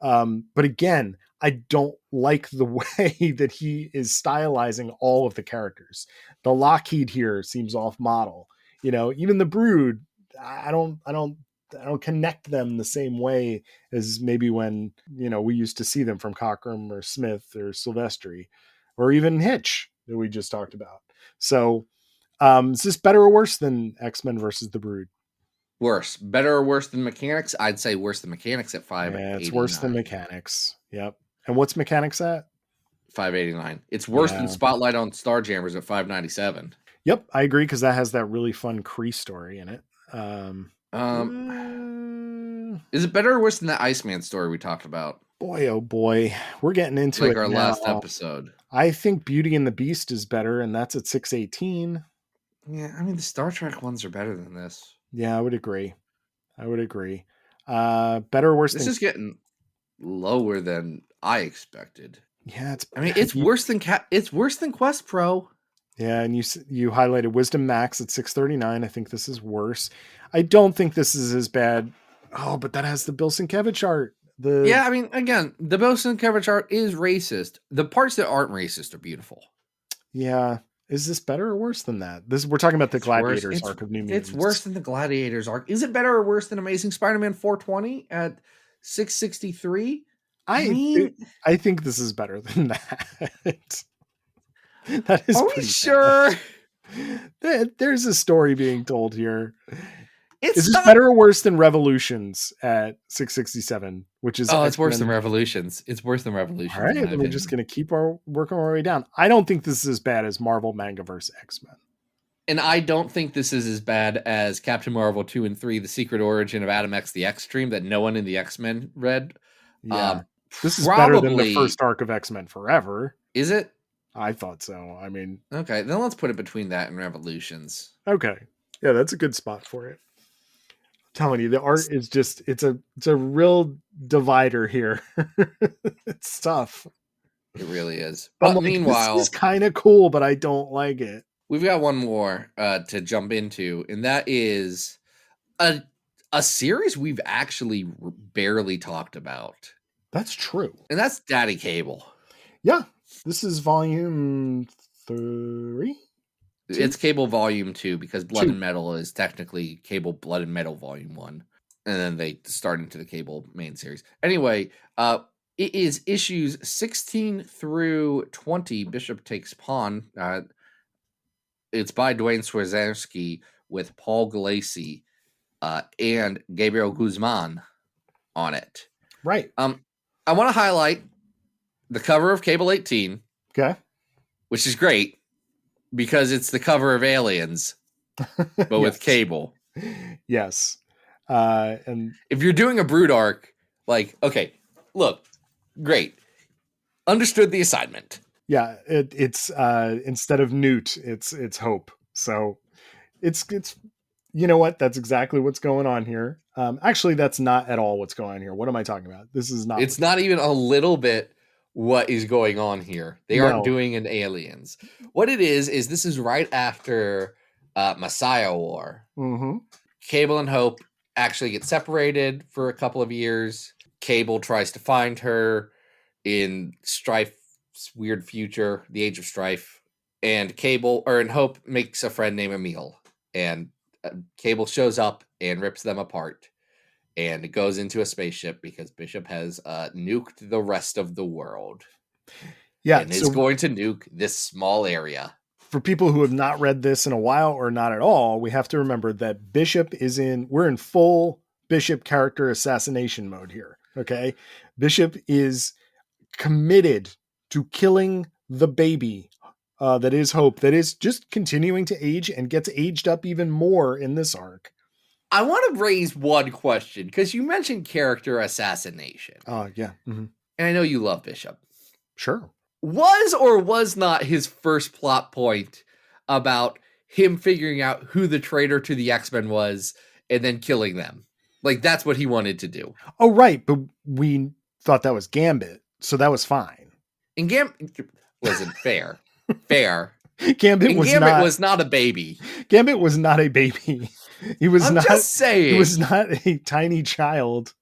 But again, I don't like the way that he is stylizing all of the characters. The Lockheed here seems off model. Even the Brood, I don't connect them the same way as maybe when, we used to see them from Cockrum or Smith or Silvestri or even Hitch that we just talked about. So, is this better or worse than X-Men versus the Brood? Worse. Better or worse than Mechanics? I'd say worse than Mechanics at 589. Yeah, it's worse than Mechanics. Yep. And what's Mechanics at? 589. It's worse than Spotlight on Starjammers at 597. Yep, I agree, because that has that really fun Kree story in it. Is it better or worse than that Iceman story we talked about? Boy, oh boy, we're getting into like it our now. last episode. I think Beauty and the Beast is better, and that's at 618. Yeah, I mean the Star Trek ones are better than this. Yeah, I would agree. Better or worse? This is getting lower than I expected. Yeah, it's worse than Quest Pro. Yeah, and you highlighted Wisdom Max at 639. I think this is worse. I don't think this is as bad. Oh, but that has the Bill Sienkiewicz art. Yeah, I mean, again, the Bill Sienkiewicz art is racist. The parts that aren't racist are beautiful. Yeah. Is this better or worse than that? We're talking about the Gladiators arc of New Mutants. It's worse than the Gladiators arc. Is it better or worse than Amazing Spider-Man 420 at 663? I think this is better than that. That is. Are we sure? There's a story being told here. Is this better or worse than Revolutions at 667? Which is it's worse than Revolutions. It's worse than Revolutions. All right, we're just going to keep working our way down. I don't think this is as bad as Marvel Mangaverse X-Men. And I don't think this is as bad as Captain Marvel 2 and 3, The Secret Origin of Adam X the X-Treme, that no one in the X-Men read. Yeah. This is better than the first arc of X-Men Forever. Is it? I thought so. I mean... Okay, then let's put it between that and Revolutions. Okay. Yeah, that's a good spot for it. I'm telling you, the art is just... It's a real divider here. It's tough. It really is. I'm But like, meanwhile, this is kind of cool, but I don't like it. we've got one more to jump into, and that is a series we've actually barely talked about. That's true. And that's Daddy Cable. Yeah. This is volume 3. It's Cable Volume 2 because Blood 2. and Metal is technically Cable Blood and Metal Volume 1. And then they start into the Cable main series. Anyway, it is issues 16 through 20. Bishop Takes Pawn. It's by Dwayne Swarzewski with Paul Galassi and Gabriel Guzman on it. Right. I want to highlight the cover of Cable 18. Okay. Which is great because it's the cover of Aliens, but with Cable. Yes. And if you're doing a Brood arc, like, okay, look, great. Understood the assignment. Yeah, it's instead of Newt, it's Hope. So it's you know what? That's exactly what's going on here. Actually, that's not at all what's going on here. What am I talking about? This is not. It's not even a little bit what is going on here. They aren't doing an Aliens. What it is this is right after Messiah War. Mm-hmm. Cable and Hope actually get separated for a couple of years. Cable tries to find her in Strife's weird future, the Age of Strife, and Hope makes a friend named Emil, and Cable shows up and rips them apart, and it goes into a spaceship because Bishop has nuked the rest of the world. Yeah, and is going to nuke this small area. For people who have not read this in a while or not at all, we have to remember that Bishop we're in full Bishop character assassination mode here. Okay. Bishop is committed to killing the baby that is Hope, that is just continuing to age and gets aged up even more in this arc. I want to raise one question because you mentioned character assassination. Yeah. Mm-hmm. And I know you love Bishop. Sure. Was or was not his first plot point about him figuring out who the traitor to the X-Men was and then killing them? Like, that's what he wanted to do. Oh, right. But we thought that was Gambit, so that was fine. And Gambit wasn't fair. Fair. Gambit was not a baby. Gambit was not a baby. I'm just saying. He was not a tiny child.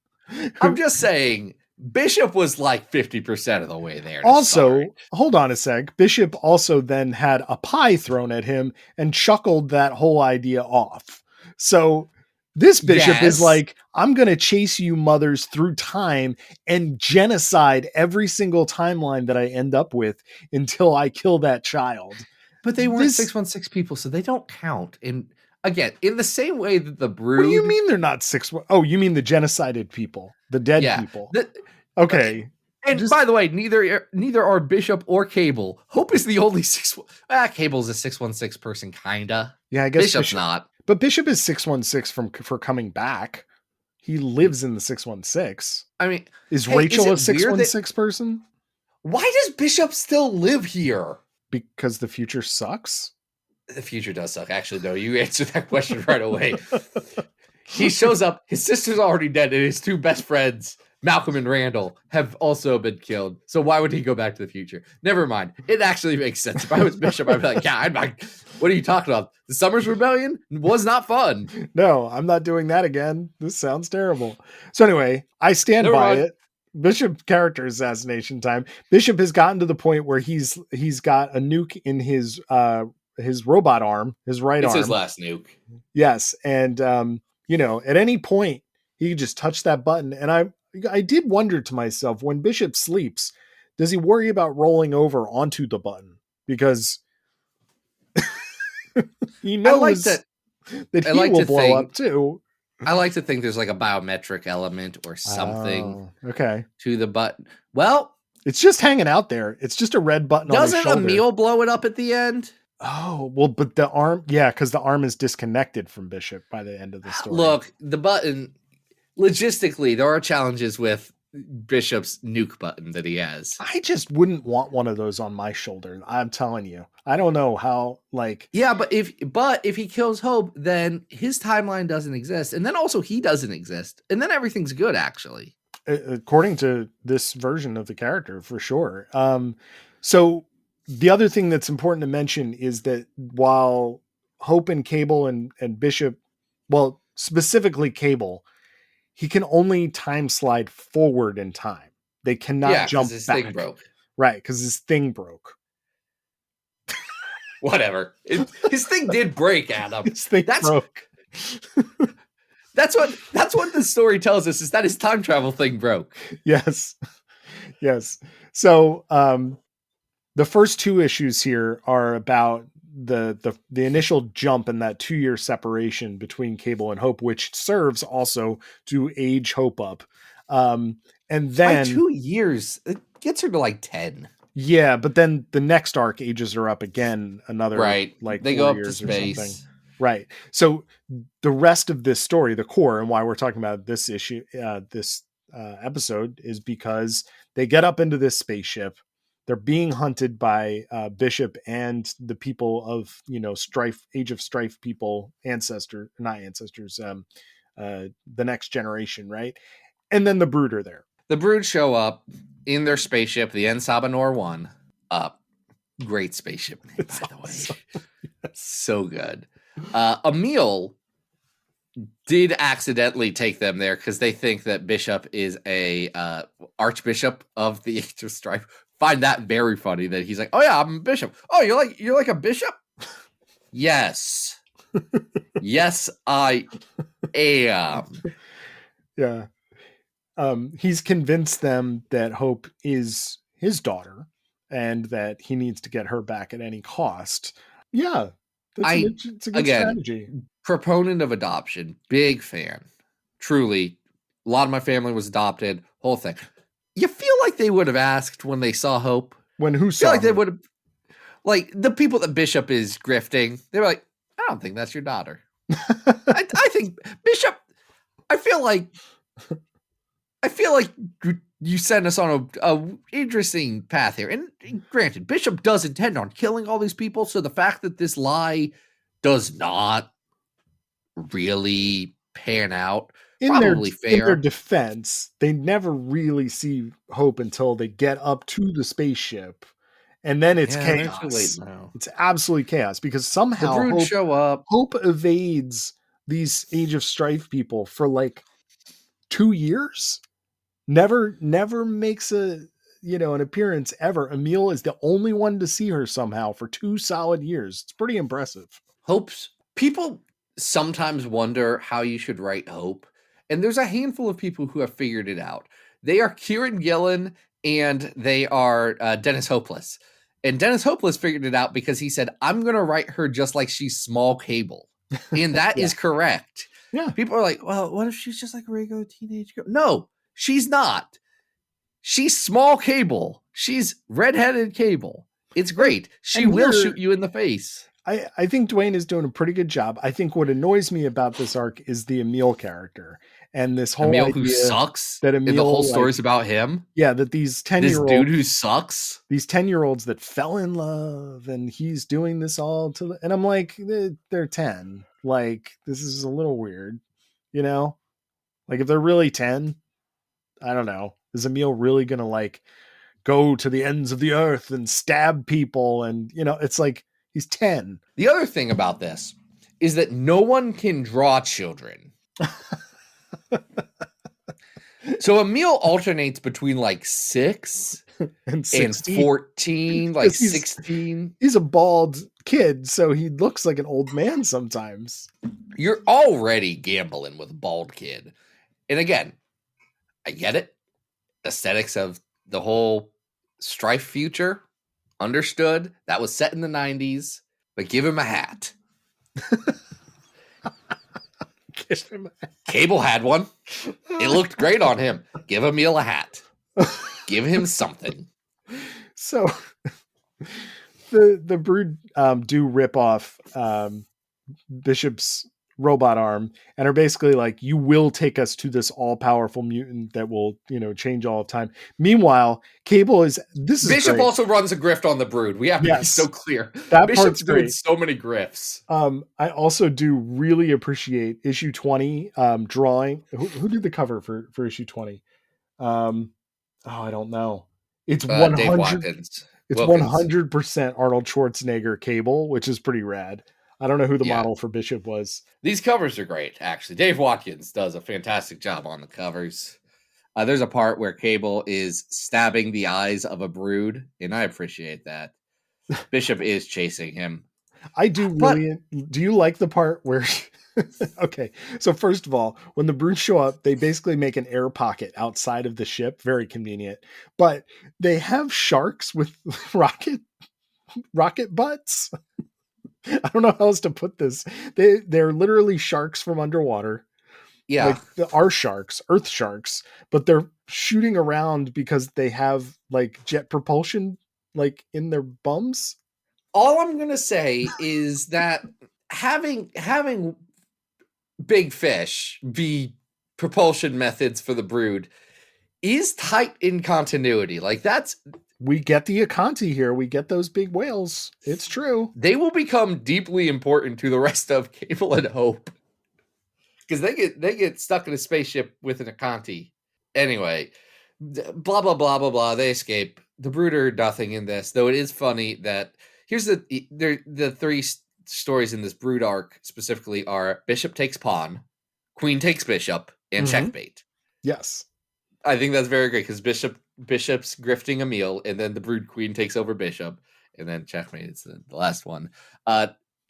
I'm just saying. Bishop was like 50% of the way there. Also, hold on a sec. Bishop also then had a pie thrown at him and chuckled that whole idea off. So this Bishop is like, I'm going to chase you mothers through time and genocide every single timeline that I end up with until I kill that child. But they weren't 616 people, so they don't count. And again, in the same way that the Brood... What do you mean they're not 6? Oh, you mean the genocided people, the dead people. Okay. And by the way, neither are Bishop or Cable. Hope is the only Cable's a 616 person, kinda. Yeah, I guess Bishop's not. But Bishop is 616 for coming back. He lives in the 616. I mean, is Rachel a 616 person? Why does Bishop still live here? Because the future sucks? The future does suck. Actually, no, you answered that question right away. He shows up, his sister's already dead, and his two best friends, Malcolm and Randall, have also been killed. So why would he go back to the future? Never mind. It actually makes sense. If I was Bishop, I'd be like, yeah, what are you talking about? The Summers Rebellion was not fun. No, I'm not doing that again. This sounds terrible. So anyway, I stand by it. Bishop character assassination time. Bishop has gotten to the point where he's got a nuke in his robot arm, his right arm. It's his last nuke. Yes. And, at any point he could just touch that button. And I did wonder to myself, when Bishop sleeps, does he worry about rolling over onto the button? Because he knows that he will blow up too. I like to think there's like a biometric element or something to the button. Well, it's just hanging out there. It's just a red button on his shoulder. Doesn't Emil blow it up at the end? Oh, well, but the arm, because the arm is disconnected from Bishop by the end of the story. Look, the button, logistically, there are challenges with Bishop's nuke button that he has. I just wouldn't want one of those on my shoulder. I'm telling you. I don't know how, Yeah, but if he kills Hope, then his timeline doesn't exist. And then also he doesn't exist. And then everything's good, actually. according to this version of the character, for sure. So the other thing that's important to mention is that while Hope and Cable and Bishop, well, specifically Cable, he can only time slide forward in time. They cannot jump his back. thing broke. Right, because his thing broke. Whatever. His thing did break, Adam. His thing broke. That's what the story tells us, is that his time travel thing broke. Yes. So the first two issues here are about the initial jump in that 2-year separation between Cable and Hope, which serves also to age Hope up. And then by 2 years, it gets her to like 10. Yeah, but then the next arc ages her up again another like they 4 go up years to or space. something. Right. So the rest of this story, the core, and why we're talking about this issue, this episode, is because they get up into this spaceship. They're being hunted by Bishop and the people of, Strife, Age of Strife people, not ancestors, the next generation, right? And then the Brood are there. The Brood show up in their spaceship, the En Sabanor 1. Great spaceship name, by the way. So good. Emil did accidentally take them there because they think that Bishop is a archbishop of the Age of Strife. Find that very funny that he's like, "Oh yeah, I'm a bishop. Oh, you're like a bishop?" Yes. Yes, I am. Yeah. He's convinced them that Hope is his daughter and that he needs to get her back at any cost. Yeah. It's a good strategy. Proponent of adoption, big fan. Truly, a lot of my family was adopted, whole thing. You feel like they would have asked when they saw Hope. When who saw like her? They would have, like the people that Bishop is grifting, they were like, "I don't think that's your daughter." I think Bishop, I feel like you sent us on a interesting path here. And granted, Bishop does intend on killing all these people, so the fact that this lie does not really pan out, probably fair. In their defense, they never really see Hope until they get up to the spaceship, and then it's chaos. Too late now. It's absolutely chaos because somehow the Brood show up. Hope evades these Age of Strife people for like 2 years. Never makes an appearance ever. Emil is the only one to see her somehow for 2 solid years. It's pretty impressive. Hope's people sometimes wonder how you should write Hope, and there's a handful of people who have figured it out. They are Kieran Gillen and they are Dennis Hopeless. And Dennis Hopeless figured it out because he said, "I'm going to write her just like she's small Cable." And that is correct. Yeah. People are like, "Well, what if she's just like a regular teenage girl?" No, she's not. She's small Cable. She's redheaded Cable. It's great. She will shoot you in the face. I think Dwayne is doing a pretty good job. I think what annoys me about this arc is the Emil character and this whole Emil idea who sucks. That Emil, and the whole story's about him. Yeah, that these 10-year-olds, this dude who sucks, these 10-year-olds that fell in love, and he's doing this all to. And I'm like, they're 10. Like, this is a little weird, Like, if they're really 10, I don't know. Is Emil really gonna like go to the ends of the earth and stab people? And it's like. He's 10. The other thing about this is that no one can draw children. So Emil alternates between like 6 and 14, like 16. He's a bald kid, so he looks like an old man sometimes. You're already gambling with a bald kid. And again, I get it. Aesthetics of the whole Strife future. Understood. That was set in the 90s, but give him a hat. Cable had one. It looked great on him. Give Emil a hat. Give him something. So the Brood do rip off Bishop's robot arm and are basically like, "You will take us to this all-powerful mutant that will change all of time." Meanwhile, Cable is Bishop great. Also runs a grift on the Brood. We have to be so clear. That Bishop's doing so many grifts. I also do really appreciate issue 20 drawing. Who did the cover for issue 20? I don't know. It's Dave 100. Watkins. It's Wilkins. 100% Arnold Schwarzenegger Cable, which is pretty rad. I don't know who the Yeah. model for Bishop was. These covers are great, actually. Dave Watkins does a fantastic job on the covers. There's a part where Cable is stabbing the eyes of a brood, and I appreciate that. Bishop is chasing him. I do But really. Do you like the part where? Okay, so first of all, when the brutes show up, they basically make an air pocket outside of the ship, very convenient. But they have sharks with rocket butts. I don't know how else to put this. They're literally sharks from underwater, yeah, like our sharks, Earth sharks, but they're shooting around because they have like jet propulsion, like in their bums. all I'm gonna say is that having big fish be propulsion methods for the brood is tight in continuity. Like that's We get the Akanti here. We get those big whales. It's true. they will become deeply important to the rest of Cable and Hope because they get stuck in a spaceship with an Akanti. Anyway, blah blah blah blah blah. They escape. The brood are nothing in this, though. It is funny that here's the three stories in this brood arc specifically are Bishop takes pawn, Queen takes Bishop, and checkmate. Yes. I think that's very great because Bishop's grifting a meal, and then the brood queen takes over Bishop, and then checkmate. It's the last one.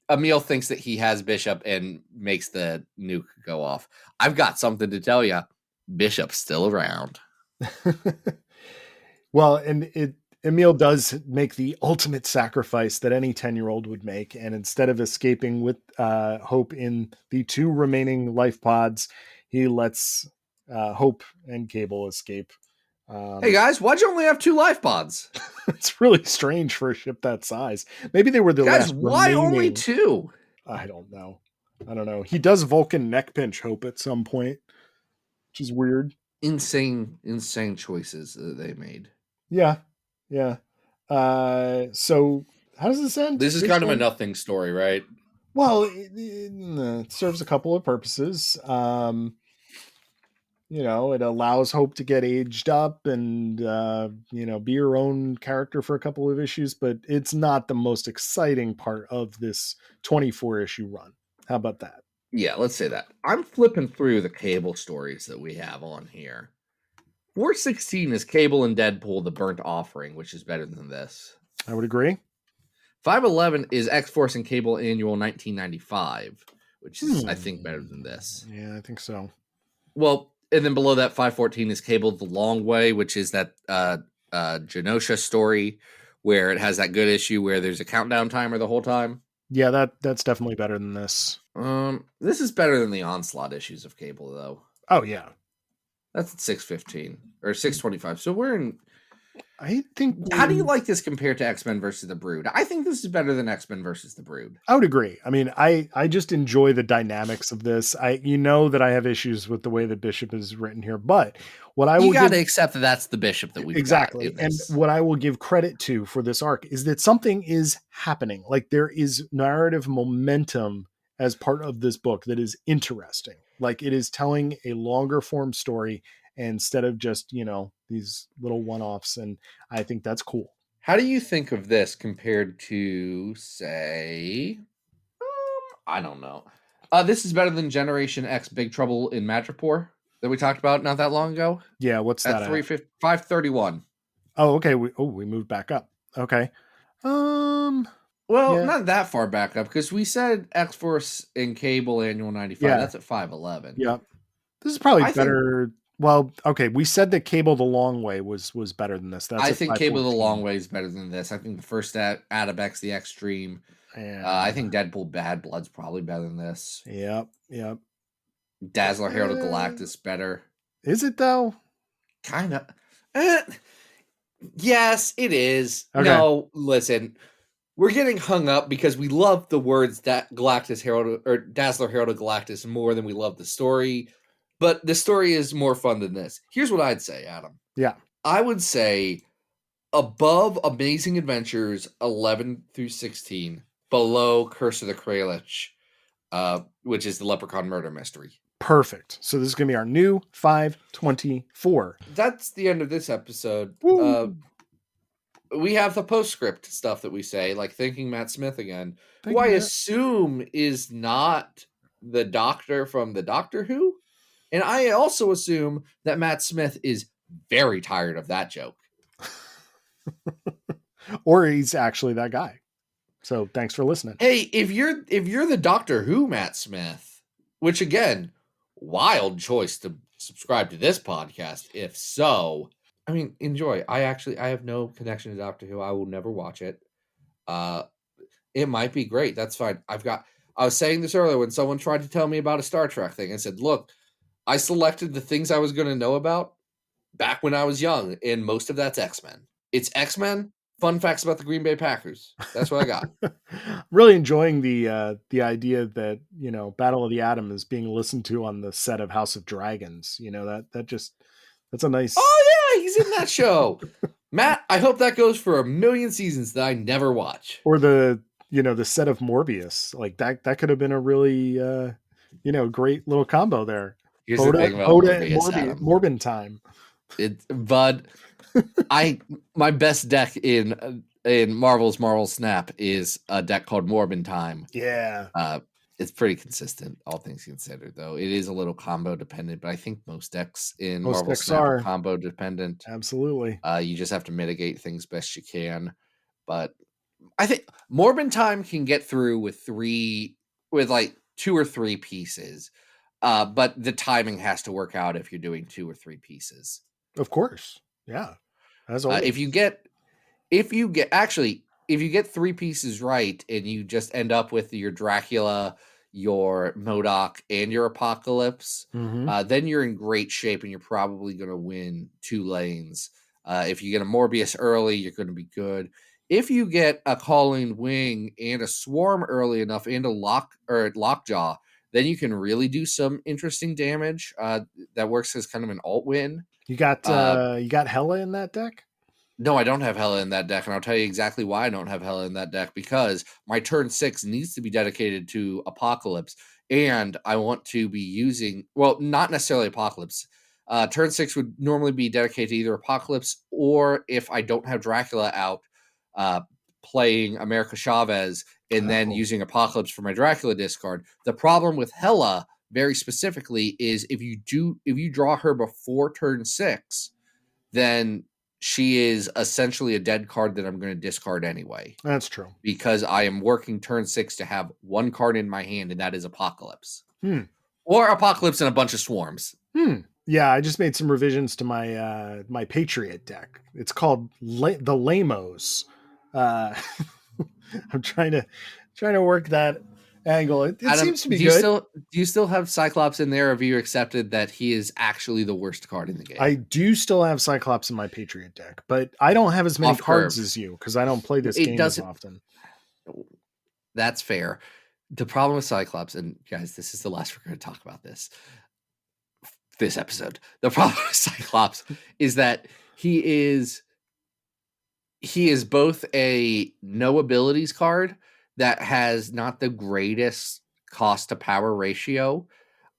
Emil thinks that he has Bishop and makes the nuke go off. I've got something to tell you. Bishop's still around. Well, and Emil does make the ultimate sacrifice that any 10-year-old would make. And instead of escaping with Hope in the 2 remaining life pods, he lets Hope and Cable escape. Hey guys, why'd you only have 2 life pods? It's really strange for a ship that size. Maybe they were the Guys, last why remaining... only 2? I don't know. He does Vulcan neck pinch Hope at some point, which is weird. Insane choices that they made. Yeah. So how does this end? This is kind of a nothing story, right? Well, it serves a couple of purposes. It allows Hope to get aged up and, be her own character for a couple of issues, but it's not the most exciting part of this 24-issue run. How about that? Yeah, let's say that. I'm flipping through the Cable stories that we have on here. 416 is Cable and Deadpool, The Burnt Offering, which is better than this. I would agree. 511 is X-Force and Cable Annual 1995, which is, I think, better than this. Yeah, I think so. Well, and then below that, 514 is Cable The Long Way, which is that Genosha story where it has that good issue where there's a countdown timer the whole time. Yeah, that's definitely better than this. This is better than the Onslaught issues of Cable, though. Oh, yeah. That's at 615 or 625. So we're in. I think. How do you like this compared to X-Men versus the Brood? I think this is better than X-Men versus the Brood. I would agree. I mean, I just enjoy the dynamics of this. That I have issues with the way that Bishop is written here, but what I will got to accept that that's the Bishop that we exactly. And what I will give credit to for this arc is that something is happening. Like there is narrative momentum as part of this book that is interesting. Like it is telling a longer form story instead of just, these little one-offs. And I think that's cool. How do you think of this compared to, say, I don't know. This is better than Generation X Big Trouble in Madripoor that we talked about not that long ago. Yeah, what's that? 531. Oh, okay. We moved back up. Okay. Well, not that far back up because we said X-Force and Cable Annual 95. Yeah. That's at 511. Yeah. This is probably better. Well, okay. We said that Cable the Long Way was better than this. I think Cable the Long Way is better than this. I think the first Adabex, the Extreme. I think Deadpool Bad Blood's probably better than this. Yep. Dazzler Herald of Galactus better. Is it though? Kind of. Yes, it is. Okay. No, listen. We're getting hung up because we love the words that Galactus Herald or Dazzler Herald of Galactus more than we love the story. But the story is more fun than this. Here's what I'd say, Adam. Yeah. I would say above Amazing Adventures 11 through 16, below Curse of the Kralich, which is the Leprechaun murder mystery. Perfect. So this is going to be our new 524. That's the end of this episode. Woo! We have the postscript stuff that we say, like thanking Matt Smith again, Thank who I you, Matt. assume is not the Doctor from the Doctor Who. And I also assume that Matt Smith is very tired of that joke. Or he's actually that guy. So thanks for listening. Hey, if you're the Doctor Who Matt Smith, which again, wild choice to subscribe to this podcast. If so, I mean, enjoy. I have no connection to Doctor Who. I will never watch it. It might be great. That's fine. I was saying this earlier when someone tried to tell me about a Star Trek thing. I said, look, I selected the things I was going to know about back when I was young, and most of that's X-Men. It's X-Men. Fun facts about the Green Bay Packers. That's what I got. Really enjoying the idea that, you know, Battle of the Atom is being listened to on the set of House of Dragons. You know, that's a nice. Oh yeah, he's in that show. Matt, I hope that goes for 1,000,000 seasons that I never watch. Or the set of Morbius. Like that could have been a really great little combo there. Here's the thing about Morbius, Morbin time. Bud, my best deck in Marvel's Marvel Snap is a deck called Morbin Time. Yeah. It's pretty consistent, all things considered, though. It is a little combo dependent, but I think most decks in Marvel Snap are combo dependent. Absolutely. You just have to mitigate things best you can. But I think Morbin Time can get through with like 2 or 3 pieces. But the timing has to work out if you're doing 2 or 3 pieces. Of course. Yeah. As always. If you get 3 pieces right and you just end up with your Dracula, your MODOK, and your Apocalypse, then you're in great shape and you're probably going to win 2 lanes. If you get a Morbius early, you're going to be good. If you get a Calling Wing and a Swarm early enough and a Lockjaw, then you can really do some interesting damage that works as kind of an alt win. You got Hela in that deck? No, I don't have Hela in that deck, and I'll tell you exactly why I don't have Hela in that deck, because my turn 6 needs to be dedicated to Apocalypse, and I want to be using, well, not necessarily Apocalypse. Turn 6 would normally be dedicated to either Apocalypse, or if I don't have Dracula out, playing America Chavez and then using Apocalypse for my Dracula discard. The problem with Hela, very specifically, is if you draw her before turn 6, then she is essentially a dead card that I'm going to discard anyway. That's true. Because I am working turn 6 to have 1 card in my hand, and that is Apocalypse. Or Apocalypse and a bunch of Swarms. Yeah, I just made some revisions to my my Patriot deck. It's called the Lamos. I'm trying to work that angle. It Adam, seems to be good. Do you still have Cyclops in there, or have you accepted that he is actually the worst card in the game? I do still have Cyclops in my Patriot deck, but I don't have as many cards as you because I don't play this game as often. That's fair. The problem with Cyclops, and guys, this is the last we're going to talk about this episode. The problem with Cyclops is that he is both a no abilities card that has not the greatest cost to power ratio,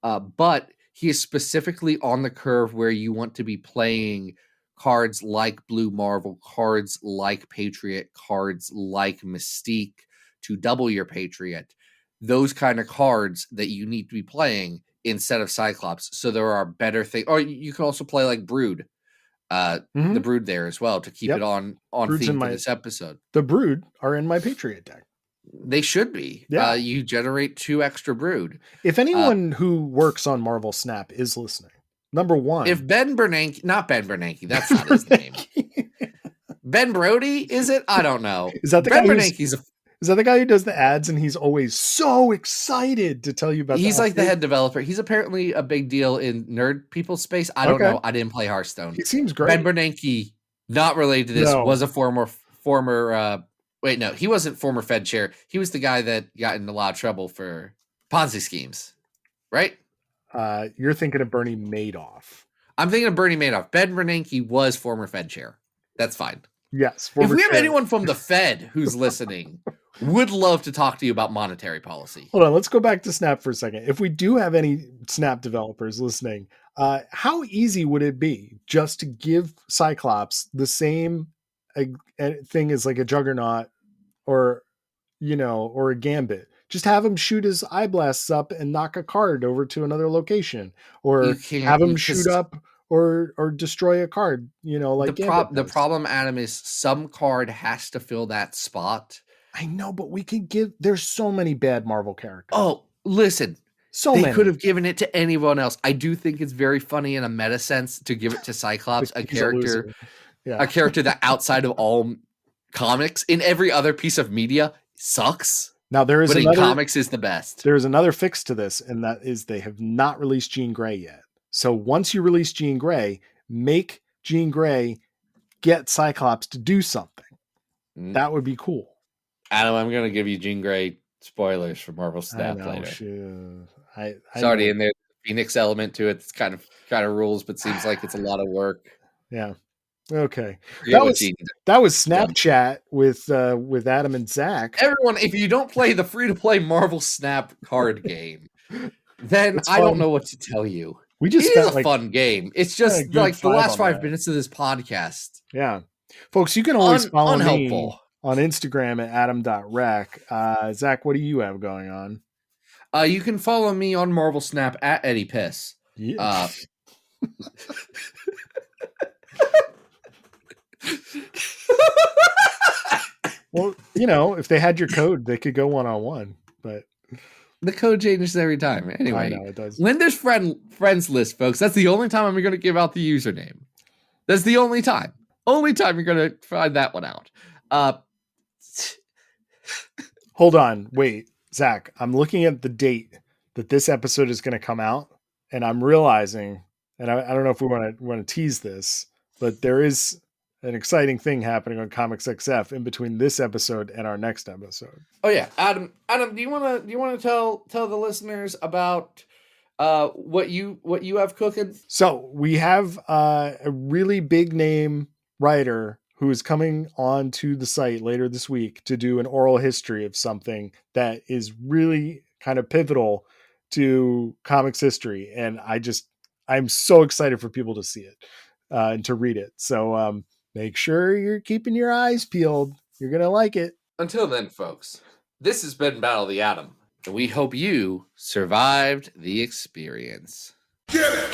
but he is specifically on the curve where you want to be playing cards like Blue Marvel, cards like Patriot, cards like Mystique to double your Patriot. Those kind of cards that you need to be playing instead of Cyclops. So there are better things. Or you can also play like Brood. The Brood there as well to keep it on Brood's theme for this episode. The Brood are in my Patriot deck. They should be. Yeah. You generate 2 extra Brood. If anyone who works on Marvel Snap is listening, number 1. If not Ben Bernanke, that's not his name. Ben Brody, is it? I don't know. Is that the Ben guy Bernanke's Is that the guy who does the ads and he's always so excited to tell you about He's like the head developer. He's apparently a big deal in nerd people's space. I don't know. I didn't play Hearthstone. He seems great. Ben Bernanke, not related to this, was a former wait, no, he wasn't former Fed chair. He was the guy that got in a lot of trouble for Ponzi schemes, right? You're thinking of Bernie Madoff. I'm thinking of Bernie Madoff. Ben Bernanke was former Fed chair. That's fine. Yes. If we have anyone from the Fed who's listening, Would love to talk to you about monetary policy. Hold on, let's go back to Snap for a second. If we do have any Snap developers listening, how easy would it be just to give Cyclops the same thing as like a Juggernaut or or a Gambit? Just have him shoot his eye blasts up and knock a card over to another location, or have him shoot up or destroy a card. Like the problem, Adam, is some card has to fill that spot. I know, but we could there's so many bad Marvel characters. Oh, listen. They could have given it to anyone else. I do think it's very funny in a meta sense to give it to Cyclops, a character that outside of all comics, in every other piece of media, sucks. Now but in comics is the best. There's another fix to this, and that is they have not released Jean Grey yet. So once you release Jean Grey, make Jean Grey get Cyclops to do something. That would be cool. Adam, I'm going to give you Jean Grey spoilers for Marvel Snap later. It's already in there. Phoenix element to it. It's kind of rules, but seems like it's a lot of work. Yeah. Okay. That was Snapchat with Adam and Zach. Everyone, if you don't play the free-to-play Marvel Snap card game, then I don't know what to tell you. It is a fun game. It's just like the last 5 minutes of this podcast. Yeah. Folks, you can always follow me on Instagram at adam.rec. Zach, what do you have going on? You can follow me on Marvel Snap at Eddie Piss. Yeah. Well, if they had your code, they could go one-on-one, but the code changes every time. Anyway, I know it does. When there's friends list, folks, that's the only time I'm going to give out the username. That's the only time. Only time you're going to find that one out. Hold on. Wait, Zach, I'm looking at the date that this episode is going to come out, and I'm realizing, and I don't know if we want to tease this, but there is an exciting thing happening on Comics XF in between this episode and our next episode. Oh yeah, Adam, do you want to tell the listeners about what you have cooking? So we have a really big name writer who is coming on to the site later this week to do an oral history of something that is really kind of pivotal to comics history, and I'm so excited for people to see it and to read it. So make sure you're keeping your eyes peeled. You're going to like it. Until then, folks, this has been Battle of the Atom, and we hope you survived the experience. Get it!